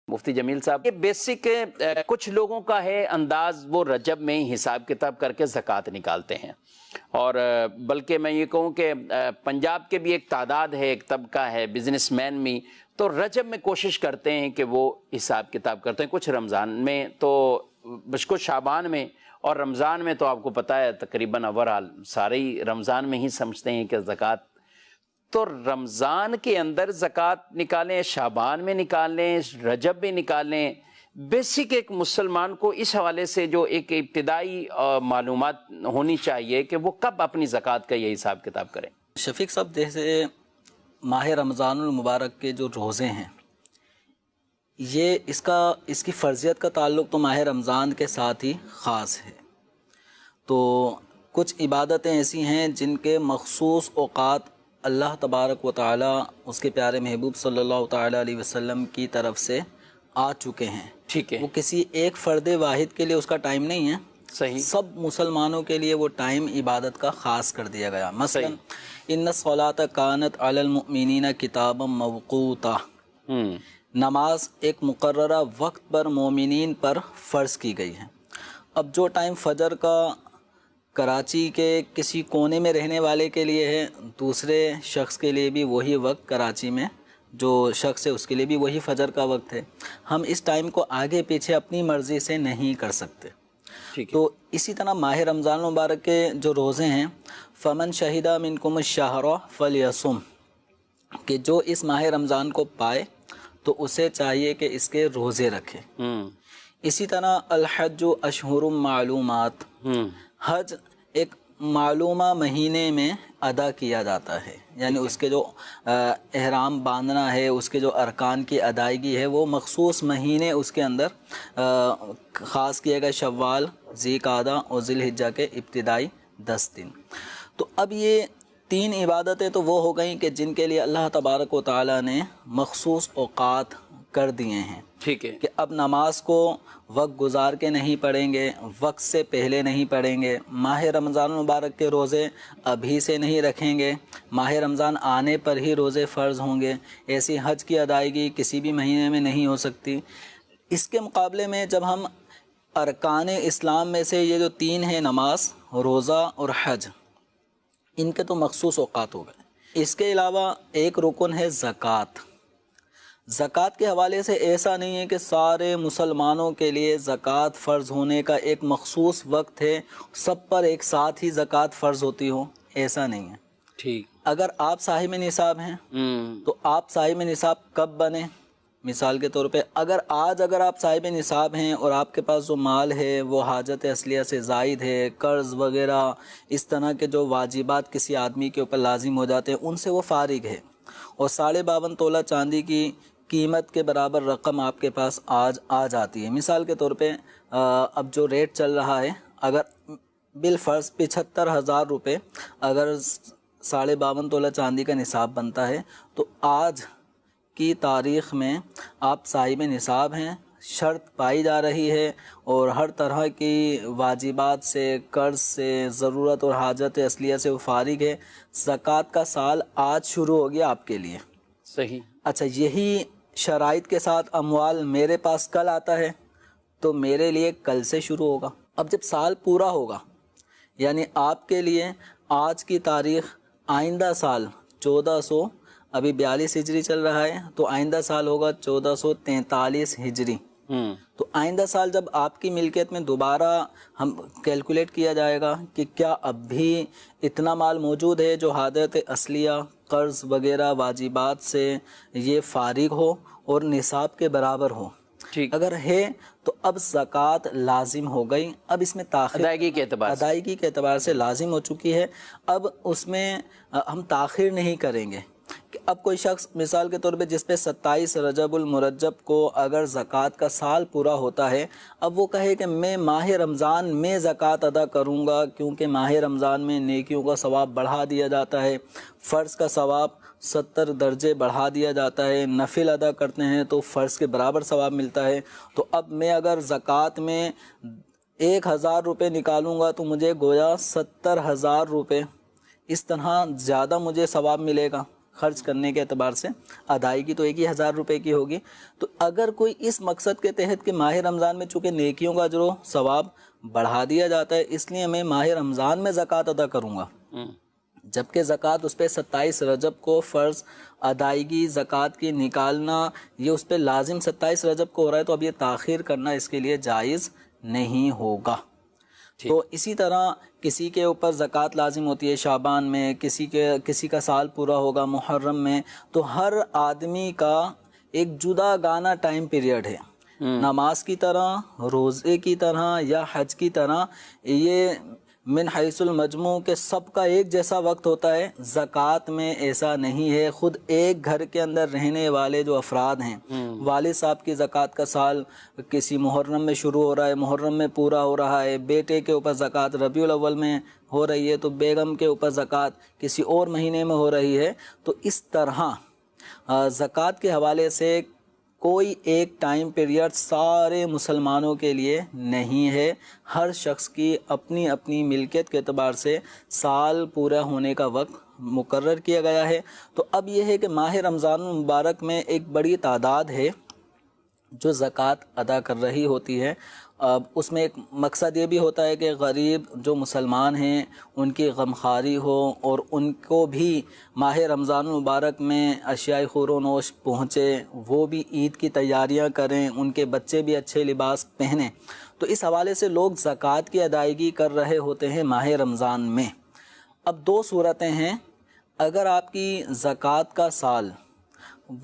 مفتی جمیل صاحب، یہ بیسک کچھ لوگوں کا ہے انداز، وہ رجب میں ہی حساب کتاب کر کے زکوٰۃ نکالتے ہیں، اور بلکہ میں یہ کہوں کہ پنجاب کے بھی ایک تعداد ہے، ایک طبقہ ہے بزنس مین میں، تو رجب میں کوشش کرتے ہیں کہ وہ حساب کتاب کرتے ہیں، کچھ رمضان میں، تو کچھ شعبان میں، اور رمضان میں تو آپ کو پتہ ہے تقریباً اوورآل سارے ہی رمضان میں ہی سمجھتے ہیں کہ زکوٰۃ، تو رمضان کے اندر زکوٰۃ نکالیں، شعبان میں نکالیں، رجب میں نکالیں، بیسک ایک مسلمان کو اس حوالے سے جو ایک ابتدائی معلومات ہونی چاہیے کہ وہ کب اپنی زکوٰۃ کا یہ حساب کتاب کریں۔ شفیق صاحب، جیسے ماہ رمضان المبارک کے جو روزے ہیں، یہ اس کی فرضیت کا تعلق تو ماہ رمضان کے ساتھ ہی خاص ہے، تو کچھ عبادتیں ایسی ہیں جن کے مخصوص اوقات اللہ تبارک و تعالی اس کے پیارے محبوب صلی اللہ تعالی علیہ وسلم کی طرف سے آ چکے ہیں۔ ٹھیک ہے، وہ کسی ایک فرد واحد کے لیے اس کا ٹائم نہیں ہے، صحیح، سب مسلمانوں کے لیے وہ ٹائم عبادت کا خاص کر دیا گیا۔ مثلا ان الصلاۃ کانت علی المؤمنین کتابا موقوتا، نماز ایک مقررہ وقت پر مومنین پر فرض کی گئی ہے۔ اب جو ٹائم فجر کا کراچی کے کسی کونے میں رہنے والے کے لیے ہے، دوسرے شخص کے لیے بھی وہی وقت، کراچی میں جو شخص ہے اس کے لیے بھی وہی فجر کا وقت ہے۔ ہم اس ٹائم کو آگے پیچھے اپنی مرضی سے نہیں کر سکتے۔ تو اسی طرح ماہ رمضان المبارک کے جو روزے ہیں، فمن شہد منکم الشہر فلیصم، کہ جو اس ماہ رمضان کو پائے تو اسے چاہیے کہ اس کے روزے رکھے۔ اسی طرح الحج اشہر معلومات، حج ایک معلومہ مہینے میں ادا کیا جاتا ہے، یعنی اس کے جو احرام باندھنا ہے، اس کے جو ارکان کی ادائیگی ہے، وہ مخصوص مہینے اس کے اندر خاص کیا گیا، شوال، ذی قعدہ اور ذی الحجہ کے ابتدائی 10 دن۔ تو اب یہ 3 عبادتیں تو وہ ہو گئیں کہ جن کے لیے اللہ تبارک و تعالیٰ نے مخصوص اوقات کر دیے ہیں۔ ٹھیک ہے، کہ اب نماز کو وقت گزار کے نہیں پڑھیں گے، وقت سے پہلے نہیں پڑھیں گے، ماہ رمضان المبارک کے روزے ابھی سے نہیں رکھیں گے، ماہ رمضان آنے پر ہی روزے فرض ہوں گے، ایسی حج کی ادائیگی کسی بھی مہینے میں نہیں ہو سکتی۔ اس کے مقابلے میں جب ہم ارکان اسلام میں سے یہ جو 3 ہیں، نماز، روزہ اور حج، ان کے تو مخصوص اوقات ہو گئے۔ اس کے علاوہ ایک رکن ہے زکوٰۃ۔ زکوٰۃ کے حوالے سے ایسا نہیں ہے کہ سارے مسلمانوں کے لیے زکوٰۃ فرض ہونے کا ایک مخصوص وقت ہے، سب پر ایک ساتھ ہی زکوٰۃ فرض ہوتی ہو، ایسا نہیں ہے۔ ٹھیک، اگر آپ صاحب نصاب ہیں تو آپ صاحب نصاب کب بنے؟ مثال کے طور پہ اگر آپ صاحب نصاب ہیں اور آپ کے پاس جو مال ہے وہ حاجت اصلیہ سے زائد ہے، قرض وغیرہ اس طرح کے جو واجبات کسی آدمی کے اوپر لازم ہو جاتے ہیں، ان سے وہ فارغ ہے، اور 52.5 تولہ چاندی کی قیمت کے برابر رقم آپ کے پاس آج آ جاتی ہے۔ مثال کے طور پہ اب جو ریٹ چل رہا ہے، اگر بالفرض 75,000 روپے اگر 52.5 تولہ چاندی کا نصاب بنتا ہے، تو آج کی تاریخ میں آپ صاحب نصاب ہیں، شرط پائی جا رہی ہے، اور ہر طرح کی واجبات سے، قرض سے، ضرورت اور حاجت اصلیہ سے وہ فارغ ہے۔ زکوٰۃ کا سال آج شروع ہو گیا آپ کے لیے۔ صحیح، اچھا، یہی شرائط کے ساتھ اموال میرے پاس کل آتا ہے تو میرے لیے کل سے شروع ہوگا۔ اب جب سال پورا ہوگا، یعنی آپ کے لیے آج کی تاریخ، آئندہ سال 1400 ابھی 42 ہجری چل رہا ہے، تو آئندہ سال ہوگا 1443 ہجری۔ تو آئندہ سال جب آپ کی ملکیت میں دوبارہ ہم کیلکولیٹ کیا جائے گا کہ کیا اب بھی اتنا مال موجود ہے جو حاجت اصلیہ، قرض وغیرہ واجبات سے یہ فارغ ہو اور نصاب کے برابر ہو۔ ٹھیک، اگر ہے تو اب زکوٰۃ لازم ہو گئی، اب اس میں تاخیر ادائیگی کے اعتبار سے لازم ہو چکی ہے، اب اس میں ہم تاخیر نہیں کریں گے۔ کہ اب کوئی شخص مثال کے طور پہ جس پہ 27 رجب المرجب کو اگر زکوٰۃ کا سال پورا ہوتا ہے، اب وہ کہے کہ میں ماہ رمضان میں زکوٰۃ ادا کروں گا، کیونکہ ماہ رمضان میں نیکیوں کا ثواب بڑھا دیا جاتا ہے، فرض کا ثواب 70 درجے بڑھا دیا جاتا ہے، نفل ادا کرتے ہیں تو فرض کے برابر ثواب ملتا ہے۔ تو اب میں اگر زکوٰۃ میں 1000 روپے نکالوں گا تو مجھے گویا 70,000 روپے اس طرح زیادہ مجھے ثواب ملے گا۔ خرچ کرنے کے اعتبار سے ادائیگی تو ایک ہی 1000 روپے کی ہوگی. تو اگر کوئی اس مقصد کے تحت کہ ماہ رمضان میں چونکہ نیکیوں کا اجر و ثواب بڑھا دیا جاتا ہے اس لیے میں ماہ رمضان میں زکوٰۃ ادا کروں گا، جبکہ زکوٰۃ اس پہ 27 رجب کو فرض ادائیگی زکوٰۃ کی نکالنا یہ اس پہ لازم 27 رجب کو ہو رہا ہے، تو اب یہ تاخیر کرنا اس کے لیے جائز نہیں ہوگا. تو اسی طرح کسی کے اوپر زکوٰۃ لازم ہوتی ہے شعبان میں، کسی کا سال پورا ہوگا محرم میں، تو ہر آدمی کا ایک جدا گانا ٹائم پیریڈ ہے. نماز کی طرح، روزے کی طرح یا حج کی طرح یہ من حیث المجموع کے سب کا ایک جیسا وقت ہوتا ہے. زکوٰۃ میں ایسا نہیں ہے. خود ایک گھر کے اندر رہنے والے جو افراد ہیں، والد صاحب کی زکوٰۃ کا سال کسی محرم میں شروع ہو رہا ہے، محرم میں پورا ہو رہا ہے، بیٹے کے اوپر زکوٰۃ ربیع الاول میں ہو رہی ہے، تو بیگم کے اوپر زکوٰۃ کسی اور مہینے میں ہو رہی ہے. تو اس طرح زکوٰۃ کے حوالے سے کوئی ایک ٹائم پیریڈ سارے مسلمانوں کے لیے نہیں ہے. ہر شخص کی اپنی اپنی ملکیت کے اعتبار سے سال پورا ہونے کا وقت مقرر کیا گیا ہے. تو اب یہ ہے کہ ماہ رمضان المبارک میں ایک بڑی تعداد ہے جو زکوٰۃ ادا کر رہی ہوتی ہے. اب اس میں ایک مقصد یہ بھی ہوتا ہے کہ غریب جو مسلمان ہیں ان کی غمخواری ہو اور ان کو بھی ماہ رمضان المبارک میں اشیاء خور و نوش پہنچے، وہ بھی عید کی تیاریاں کریں، ان کے بچے بھی اچھے لباس پہنیں. تو اس حوالے سے لوگ زکوٰۃ کی ادائیگی کر رہے ہوتے ہیں ماہ رمضان میں. اب دو صورتیں ہیں. اگر آپ کی زکوٰۃ کا سال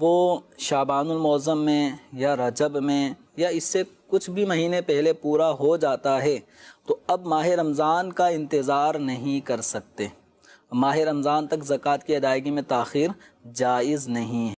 وہ شعبان المعظم میں یا رجب میں یا اس سے کچھ بھی مہینے پہلے پورا ہو جاتا ہے تو اب ماہ رمضان کا انتظار نہیں کر سکتے. ماہ رمضان تک زکوٰۃ کی ادائیگی میں تاخیر جائز نہیں ہے.